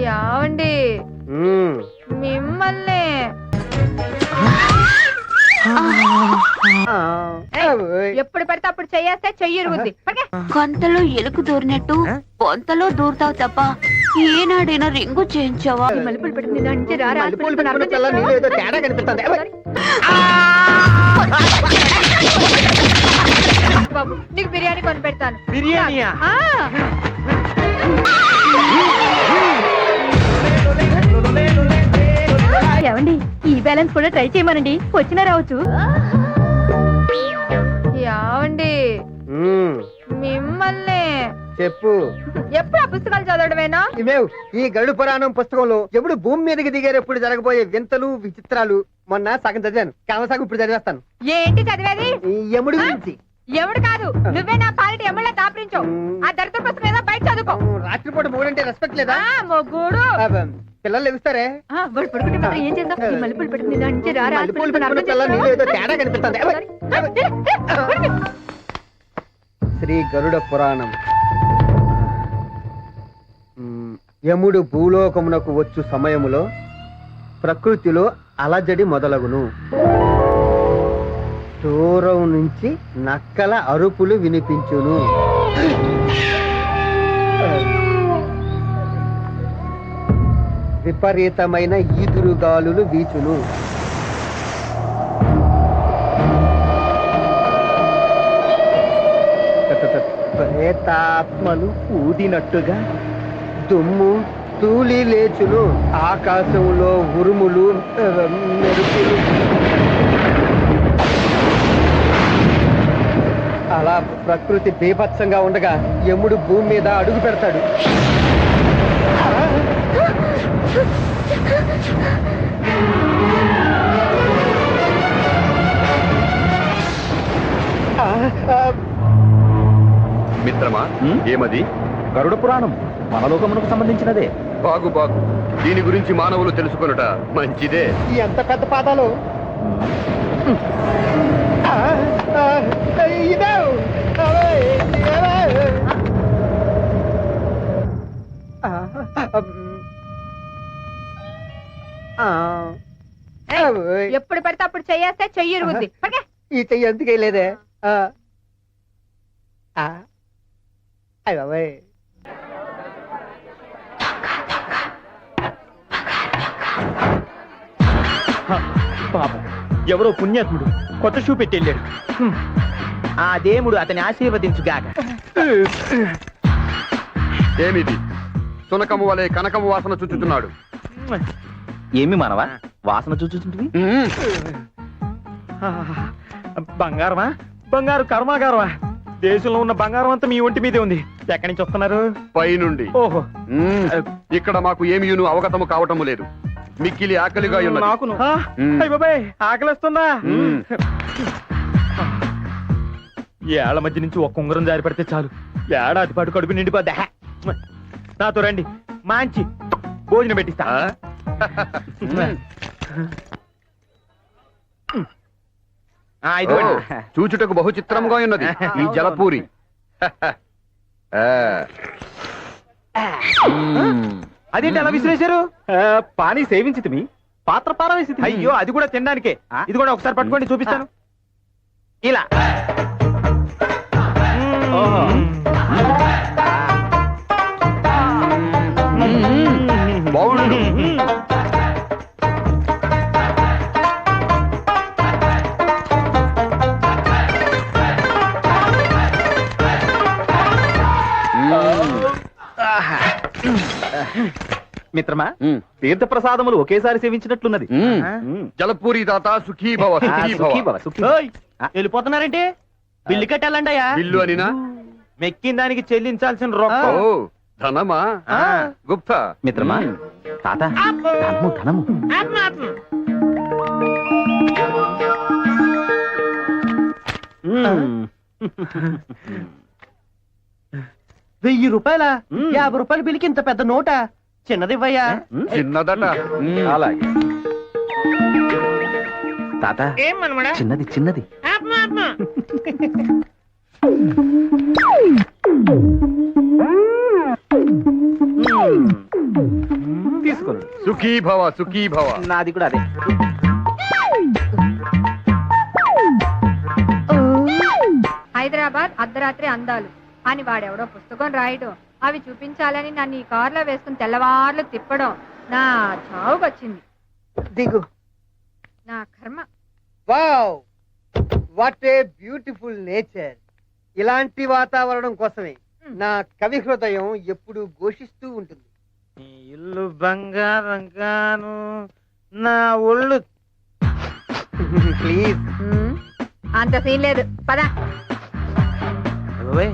యావండి మిమ్మల్ని ఎప్పుడు పడితే అప్పుడు చెయ్యేస్తే చెయ్యిరుగుద్ది. కొంతలో ఎలుకు దూరినట్టు పొంతలో దూరుతావు తప్ప ఏనాడైనా రింగు చేయించావా? మలుపులు పెట్టుకుని దాని నుంచి రారా బాబు, నీకు బిర్యానీ కొని పెడతాను. బిర్యానీయా? ఏమండి ఈ బ్యాలెన్స్ కూడా ట్రై చేయమనండి, వచ్చినా రావచ్చు. యావండి మిమ్మల్ని చెప్పు. ఎప్పుడు ఆ పుస్తకాలు చదవడమేనా? ఇవేవ్ ఈ గరుడ పురాణం పుస్తకంలో ఎప్పుడు భూమి మీదకి దిగారు ఎప్పుడు జరగబోయే వింతలు విచిత్రాలు మొన్న సగం చదివాను, కామసాగం ఇప్పుడు చదివేస్తాను. ఏంటి చదివేది? ఈ యముడి గురించి. ఎవడు కాదు, నువ్వే నా పాలిటి ఎమ్మెల్యే దాపరించావు. ఆ దరిద్ర పుస్తకం ఏదో బయట చదువుకో. రాత్రిపూట మూడంటే రెస్పెక్ట్ లేదా? మొగ్గుడు పిల్లలు లెగుస్తారే, వాడు పడుకుంటే మాత్రం ఏం చేద్దాం? ఈ మలుపులు పెట్టుకుని దాని నుంచి రారా తేడా కనిపిస్తుంది. శ్రీ గరుడ పురాణం. యముడు భూలోకమునకు వచ్చు సమయములో ప్రకృతిలో అలజడి మొదలగును. దూరం నుంచి నక్కల అరుపులు వినిపించును. విపరీతమైన ఈదురుగాలులు వీచును. ప్రేతాత్మలు ఊదినట్టుగా దుమ్ము తూలి లేచును. ఆకాశంలో ఉరుములు మెరుపులు. అలా ప్రకృతి బీభత్సంగా ఉండగా యముడు భూమి మీద అడుగు పెడతాడు. మిత్రమా, ఏమది? గరుడ పురాణం మనలోకమునకు సంబంధించినదే. బాగు బాగు, దీని గురించి మానవులు తెలుసుకొనుట మంచిదే. ఎంత పెద్ద పాదాలు! ఎప్పుడు పడితే అప్పుడు చెయ్యేస్తే చెయ్యిరుగుద్ది. ఈ చెయ్యి ఎందుకే లేదే? పాపం ఎవరో పుణ్యాత్ముడు కొత్త షూ పెట్టి వెళ్ళాడు. ఆ దేవుడు అతని ఆశీర్వదించుగాక. ఏమిది? సునకము వలె కనకము వాసన చుచ్చుతున్నాడు. ఏమి మనవా వాసన చూచుంటుంది? బంగారమా? బంగారు కర్మాగారమా? దేశంలో ఉన్న బంగారం అంతా మీ ఒంటి మీదే ఉంది. ఎక్కడి నుంచి వస్తున్నారు? పైనుండి. ఓహో, ఇక్కడ మాకు ఏమియును అవగతము కావటము లేదు. మిక్కిలి ఆకలిగా ఉన్నది. నాకును. అయ్య బాబాయ్, ఆకలిస్తుందా? ఏళ్ల మధ్య నుంచి ఒక్క ఉంగరం జారి పడితే చాలు, ఏడాది పాటు కడుపు నిండిపోద్దా. నాతో రండి, మంచి భోజనం పెట్టిస్తా. చూచుటకు బహు చిత్రంగా ఉన్నది ఈ జలపూరి. అదేంటి అలా విసిరేశారు? పానీ సేవించి మీ పాత్ర పారవేసి. అయ్యో, అది కూడా తినడానికే. ఇది కూడా ఒకసారి పట్టుకోండి, చూపిస్తాను. ఇలా బాగుండు. మిత్రమా, తీర్థ ప్రసాదములు ఒకేసారి సేవించినట్లున్నది. జలపూరి దాత సుఖీ భవ. వెళ్ళిపోతున్నారంటే బిల్లు కట్టాలండయా. బిల్లు అనినా? మెక్కిన దానికి చెల్లించాల్సిన రొక్కం. ధనమా? గుప్తా. మిత్రమా, తాత ధనము ధనము. 1000 రూపాయల 50 రూపాయల బిల్లుకి ఇంత పెద్ద నోటా? చిన్నదివ్వయ్యా. చిన్నదట. అలాగే తాత, చిన్నది చిన్నది. సుఖీ భవ సుఖీ భవ. నాది కూడా అదే. హైదరాబాద్ అర్ధరాత్రి అందాలు అని వాడెవడో పుస్తకం రాయడం, అవి చూపించాలని నన్ను ఈ కారులో వేసుకుని తెల్లవార్లు తిప్పడం నా చావుకొచ్చింది. దిగు. నా కర్మ. Wow, what a beautiful nature. ఇలాంటి వాతావరణం కోసమే నా కవి హృదయం ఎప్పుడు ఘోషిస్తూ ఉంటుంది. నీ ఇల్లు బంగారం గాను, నా ఒళ్ళు. ప్లీజ్. అంత సీన్ లేదు, పద. ఓయ్,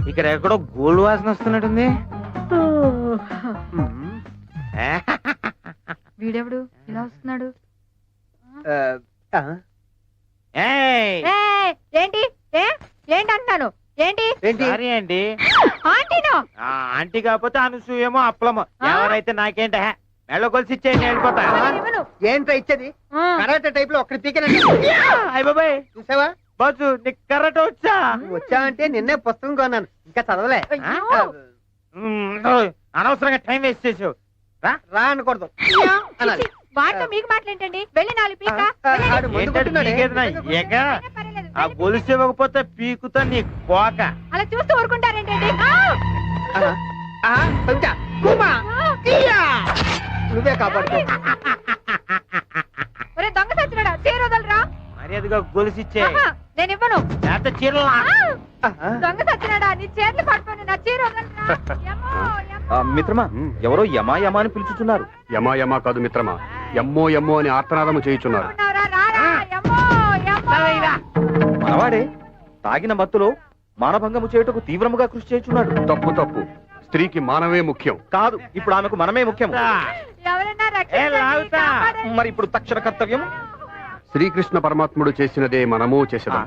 ఇక్కడ ఎక్కడో గోల్డ్ వాసన వస్తున్నట్టుంది. వీడెవడు ఇలా వస్తున్నాడు? ఏయ్, ఏయ్, ఏంటి ఏంటి అంటున్నాను? ఏంటి ఏంటి? సారీ అండి. ఆంటీనో? ఆ, ఆంటీ కాకపోతే అనసూయమో అప్పలమో ఎవరైతే నాకేంట మెళ్ళ కొలిసి ఇచ్చేయండి, వెళ్ళిపోతా. ఇవ్వను. ఏంట్రా ఇచ్చేది? ఆ. కరాటే టైప్ లో ఒక్కడి పీకనండి. అయ్య బాబాయ్, చూసావా? బాసు నీకు కరెక్ట్ వచ్చా? వచ్చా అంటే నిన్నే పుస్తకం కొన్నాను, ఇంకా చదవలే. అయ్యో. ఓయ్, అనవసరంగా టైం వేస్ట్ చేసావు. రా అనకూడదు అనాలి. వాటితో మీకు మాట్లాడండి. వెళ్ళి 4 పీక. ఆడు ముందు ఏంటంటే కొట్టున్నాడే. పీకేదినా? ఎగ పర్వాలేదు. ఆ గొలుసు ఇవ్వకపోతే పీకుతా నీ కోక. అలా చూస్తూ ఊరుకుంటారేంటండి? ఆహా, ఆహా, కొంచెం. కుమా, కియా. నువ్వే కాపాడుకో. ఒరే దొంగ సచ్చినాడా, చీర వదలరా. మర్యాదగా గొలుసు ఇచ్చే, నేను ఇవ్వను. లేకపోతే చీరలా. ఆహా. దొంగ సచ్చినాడా, నీ చేతులు పట్టుకొని నా చీర వదలరా. యమ్మో, యమ్మో. మిత్రమా, ఎవరో యమా యమా అని పిలుచుతున్నారు. యమా యమా కాదు మిత్రమా, ఎమ్మో ఎమ్మో అని ఆర్తనాదము చేయుచున్నారు. ఉన్నావురా, రారా. యమ్మో, యమ్మో. మనవాడే తాగిన మత్తులో మానభంగము చేయుటకు తీవ్రముగా కృషి చేయుచున్నాడు. తప్పు తప్పు, స్త్రీకి మానవే ముఖ్యం. కాదు, ఇప్పుడు ఆమెకు మనమే ముఖ్యం. ఎవరన్నా రక్షించండి, కాపాడండి. మరి ఇప్పుడు తక్షణ కర్తవ్యం శ్రీకృష్ణ పరమాత్ముడు చేసినదే మనము చేసేదాం.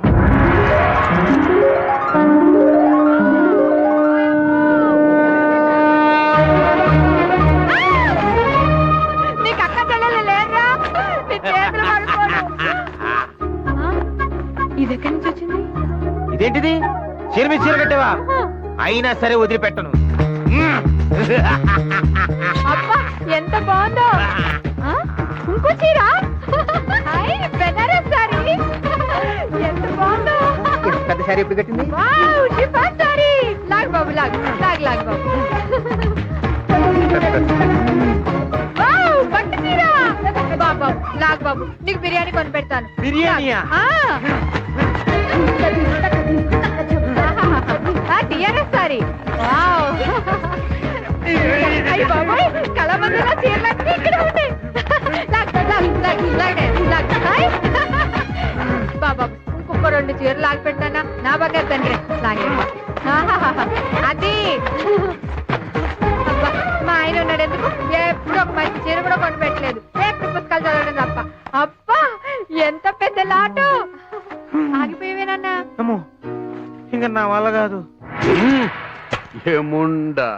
నీకు అక్క చెల్లెలు లేదురా? నీ చేతులు పడుకోను. ఇది ఎక్కడి నుంచి వచ్చింది? ఇదేంటిది? చీర మీద చీర కట్టేవా? అయినా సరే వదిలిపెట్టను. అబ్బా ఎంత బాగుందో. ఆ? ఇంకో చీర? హాయ్, బెనారస్ సారీ. ఎంత బాగుందో. ఇంత పెద్ద శారీ ఎప్పుడు కట్టింది? Wow, chiffon sari. లాగ్ బాబు, లాగ్ లాగ్ బాబు. వావ్, పట్టు చీర. బాబు లాగ్ బాబు, నీకు బిర్యానీ కొని పెడతాను. బిర్యానీయా? టిఆర్ఎస్ సారీ. వావ్. అయ్య బాబోయ్, కళామందిలో చీరలన్నీ ఇక్కడ ఉన్నాయి. లాగ్ లాగ్ లాగ్ లాగ్ లాగ్. హాయ్ బాబా, ఇంకొక 2 చీరలు లాగి పెట్టానా? నా బంగారు తండ్రి లాగే. అది అబ్బా, మా ఆయన ఉన్నాడు ఎందుకు? ఎప్పుడు ఒక మంచి చీర కూడా కొని పెట్టలేదు. ఎప్పుడు పుస్తకాలు చదవడం తప్ప. అబ్బా ఎంత పెద్ద లాటు. ఆగిపోయేవేనన్నా. అమ్మో, ఇంకా నా వల్ల కాదు. ఏముండా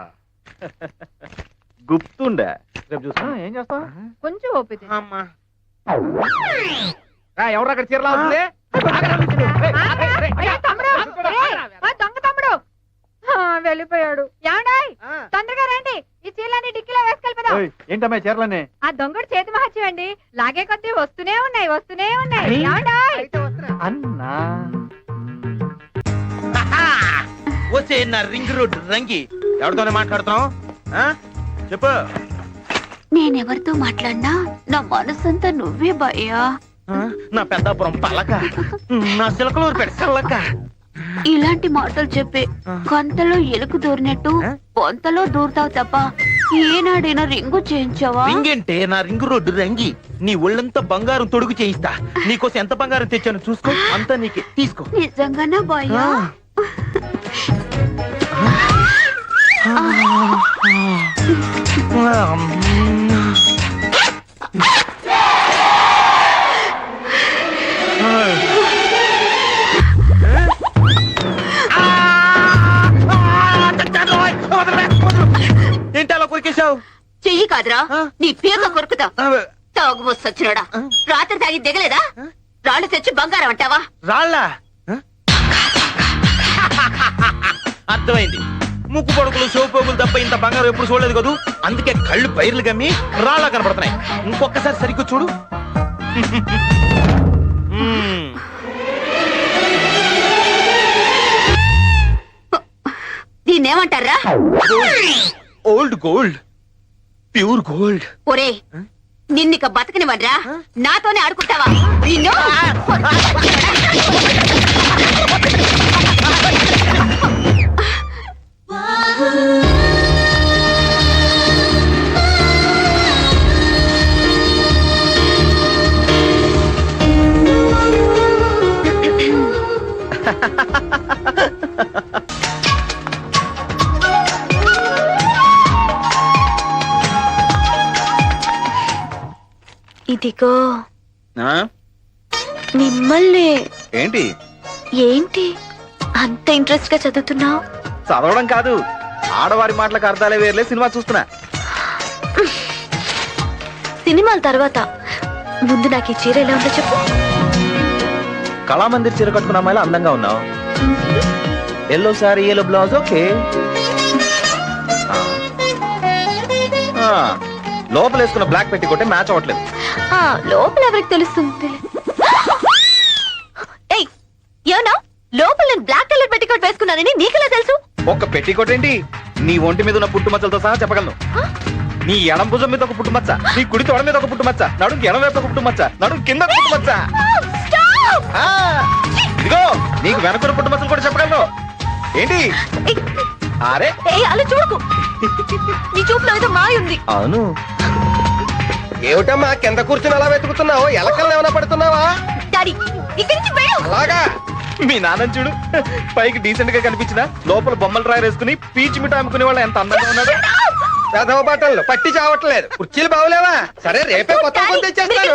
గుప్తుండే. రేపు చూస్తా. ఏం చేస్తావు? కొంచెం ఓపిక. అమ్మా, ఎవరు అక్కడ చీరలా ఉంది? అయ్యో, తమ్ముడు. ఒరేయ్, ఆ దొంగ తమ్ముడు వెళ్ళిపోయాడు. ఏమండాయ్, తొందరగా రండి. ఈ చీరలన్నీ డిక్కీలో వేసుకెళ్ళిపోదాం. ఏంటమ్మా చీరలన్నీ? ఆ దొంగడు చేతి మహత్యం అండి. లాగే కొద్దీ వస్తూనే ఉన్నాయి, వస్తూనే ఉన్నాయి. ఏమండాయ్? అయితే వస్తున్నా. అన్నా వచ్చే నా రింగ్ రోడ్ రంగి ఎవరితోనే మాట్లాడుతున్నావు? చెప్పు. నేనెవరితో మాట్లాడినా నా మనసంతా నువ్వే భయ్యా. నా పెద్దాపురం పలక నా చిలకలూరు పెడక ఇలాంటి మాటలు చెప్పే కొంతలో ఎలుకు దూరినట్టు పొంతలో దూరుతావు తప్ప ఏనాడైనా రింగు చేయించావా? రింగ్ అంటే నా రింగ్ రోడ్డు రంగి నీ ఒళ్ళంతా బంగారం తొడుగు చేయిస్తా. నీకోసం ఎంత బంగారం తెచ్చాను చూసుకో, అంతా నీకే తీసుకో. నిజంగానా భయ్యా? ఏంటి అలా కొరికేశావు? చెయ్యి కాదురా, నీ పీక కొరుకుతా. తాగుబోసు సచ్చినాడా, రాత్రి తాగి దిగలేదా? రాళ్ళు తెచ్చి బంగారం అంటావా? రాళ్ళ అర్థమైంది. ముక్కు పడుకులు సోపోగులు తప్ప ఇంత బంగారం ఎప్పుడు చూడలేదు కదూ. అందుకే కళ్ళు పైర్లు గమ్మి రాళ్ళ కనపడుతున్నాయి. ఇంకొకసారి సరిగ్గా చూడు. దీన్నేమంటారా? Old gold, pure gold. ఒరే నిన్నిక బతకనివ్వడ్రా, నాతోనే ఆడుకుంటావా? నిన్ను ఇదిగో మిమ్మల్ని. ఏంటి ఏంటి అంత ఇంట్రెస్ట్ గా చదువుతున్నావు? చదవడం కాదు, ఆడవారి మాటలకు అర్థాలే వేర్లే. సినిమా చూస్తున్నా. సినిమాల తర్వాత ముందు నాకు ఈ చీర ఎలా ఉందో చెప్పు. కళామందిర్ చీర కట్టుకున్న అమ్మాయిలా అందంగా ఉన్నావు. Yellow sorry, yellow blouse, okay. లోపల వేసుకున్న బ్లాక్ పెట్టి కొట్టే మ్యాచ్ అవ్వట్లేదు. లోపల ఎవరికి తెలుస్తుంది? ఏయ్ ఏమన్నా లోపల నేను బ్లాక్ కలర్ పెట్టికోట్ వేసుకున్నానని నీకెలా తెలుసు? ఒక్క పెట్టి కొట్టేంటి, నీ ఒంటి మీద ఉన్న పుట్టుమచ్చలతో సహా చెప్పగలను. నీ ఎడం భుజం మీద ఒక పుట్టుమచ్చ, నీ కుడి తొడ మీద ఒక పుట్టుమచ్చ, నడుం ఎడం వైపు ఒక పుట్టుమచ్చ, నడుం కింద ఒక పుట్టుమచ్చ. ఇదిగో నీకు వెనకున్న పుట్టుమచ్చలు కూడా చెప్పగలను. ఏంటి అరే అలా చూడకు, నీ చూపులో ఏదో మాయ ఉంది. అవును. ఏమిటమ్మా కింద కూర్చుని అలా వెతుకుతున్నావు? ఎలకల్ని ఏమైనా పడుతున్నావా? డాడీ ఇక్కడి నుంచి వెళ్ళు. అలాగా మీ నాన్న చూడు, పైకి డీసెంట్ గా కనిపించిన లోపల బొమ్మలు రాయి వేసుకుని పీచు మిఠాయి అమ్ముకునే వాళ్ళు ఎంత అందంగా ఉన్నాడు. పెదవ బట్టలు పట్టి చావట్లేదు, కుర్చీలు బాగులేవా? సరే రేపే కొత్త కొత్త తెచ్చేస్తాను.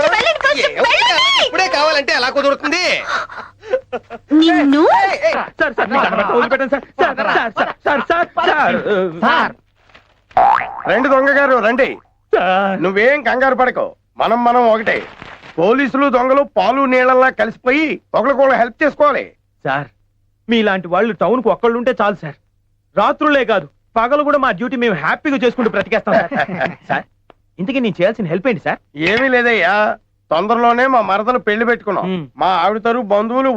ఇప్పుడే కావాలంటే ఎలా కుదురుతుంది? నిన్ను సార్ సార్ మీ కనబట్ట వదిలిపెట్టండి sir. Sir sir sir sir sir sir రండి దొంగ గారు రండి. సార్ నువ్వేం కంగారు పడకు, మనం ఒకటే. పోలీసులు దొంగలు పాలు నీళ్ళలా కలిసిపోయి ఒకరికొకరు హెల్ప్ చేసుకోవాలి. సార్ మీలాంటి వాళ్ళు టౌన్ కు ఒక్కళ్ళు ఉంటే చాలు సార్. రాత్రులే కాదు పగలు కూడా మా డ్యూటీ మేము హ్యాపీగా చేసుకుంటూ బ్రతికేస్తాం సార్. సార్ ఇంతకీ నేను చేయాల్సిన హెల్ప్ ఏంటి సార్? ఏమీ లేదయ్యా, తొందరలోనే మా మరదలు పెళ్లి పెట్టుకున్నాం. మా ఆవిడ తరపు బంధువులు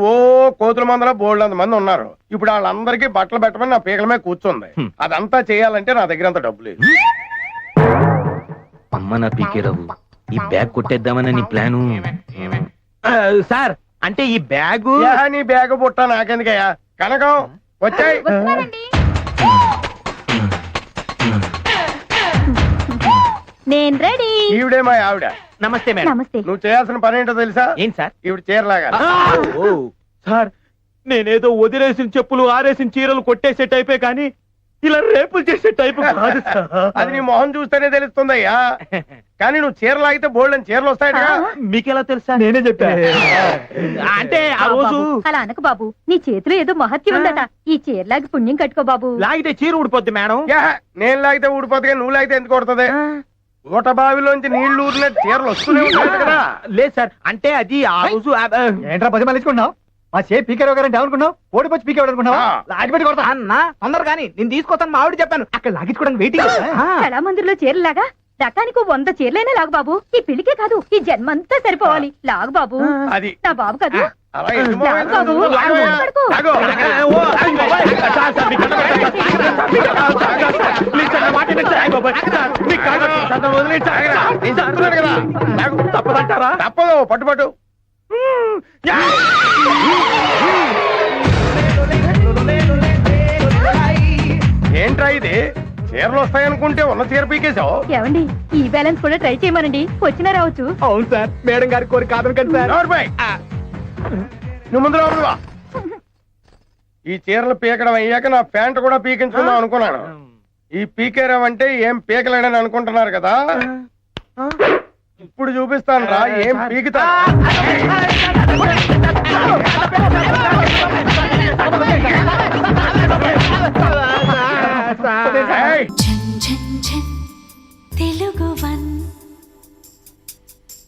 కోతుల మందల బోల్డ్ మంది ఉన్నారు. ఇప్పుడు వాళ్ళందరికీ బట్టలు పెట్టమని నా పీకల మీద కూర్చుంది. అదంతా చేయాలంటే నా దగ్గర అంత డబ్బు లేదు. అమ్మ నా పీకేరావు, ఈ బ్యాగ్ కొట్టేద్దామని నీ ప్లాను. సార్ అంటే ఈ బ్యాగు నీ బ్యాగ్ బుట్ట నాకెందుకయ్యా? కనకం వచ్చాయి. నేను రెడీ. ఈవిడే మా ఆవిడ. నమస్తే మేడం. నమస్తే. నువ్వు చేయాల్సిన పని ఏంటో తెలుసా? ఏంటి సార్? ఈవిడ చీరలాగా. ఓ సార్ నేనేదో వదిలేసిన చెప్పులు ఆరేసిన చీరలు కొట్టేసే టైపే కానీ ఇలా రేపులు చేసే టైపు కాదు సార్. అది నీ మొహం చూస్తేనే తెలుస్తుందయ్యా. కానీ నువ్వు చీరలాగితే బోల్డ్ అని చీరలు వస్తాయట. మీకెలా తెలుసా? నేనే చెప్పా. అంటే ఆ రోజు అలా అనకు బాబు, నీ చేతిలో ఏదో మహత్యం ఉందట. ఈ చీరలాగి పుణ్యం కట్టుకో బాబు. లాగితే చీర ఊడిపోద్ది మేడం. నేను లాగితే ఊడిపోతుంది, నువ్వు లాగితే ఎందుకు కొడుతుంది? ఊట బావిలోంచి నీళ్లు ఊరిన చీరలు వస్తూనే ఉంటాయి కదా. లేదు సార్, అంటే అది ఆ రోజు ఏంట్రా పది మళ్ళీకున్నావు? మా చే పీకేరావు గారంటే ఏమనుకున్నావు? ఓడిపోయి పీకేవాడు అనుకున్నావా? లాగిపెట్టి కొడతా అన్న తొందర కానీ నేను తీసుకొస్తాను. మా ఆవిడ చెప్పాను అక్కడ లాగించుకోవడానికి వెయిటింగ్. కళామందిర్లో చీరలాగా రకానికి 100 చీరలైనా లాగు బాబు. ఈ పెళ్లికే కాదు ఈ జన్మంతా సరిపోవాలి. లాగు బాబు, అది నా బాబు కాదు. అలా ఎందుకు లాగు బాబు, లాగు. పడుకో. లాగు. నేను చెప్తున్నాను కదా, లాగు. తప్పదంటారా? తప్పదు, పట్టు. ఏంట్రా ఇది? చీరలు వస్తాయనుకుంటే ఉన్న చీర పీకేశావు. ఏమండి ఈ బ్యాలెన్స్ కూడా ట్రై చేయమనండి, వచ్చినా రావచ్చు. అవును సార్, మేడం గారి కోరి కాదనకండి సార్. నోర్మై. నువ్వు ముందు రావువా. ఈ చీరలు పీకడం అయ్యాక నా ప్యాంట్ కూడా పీకించుకుందాం అనుకున్నాను. ఈ పీకేరం అంటే ఏం పీకలేడని అనుకుంటున్నారు కదా. ఇప్పుడు చూపిస్తాను రా ఏం పీకుతా.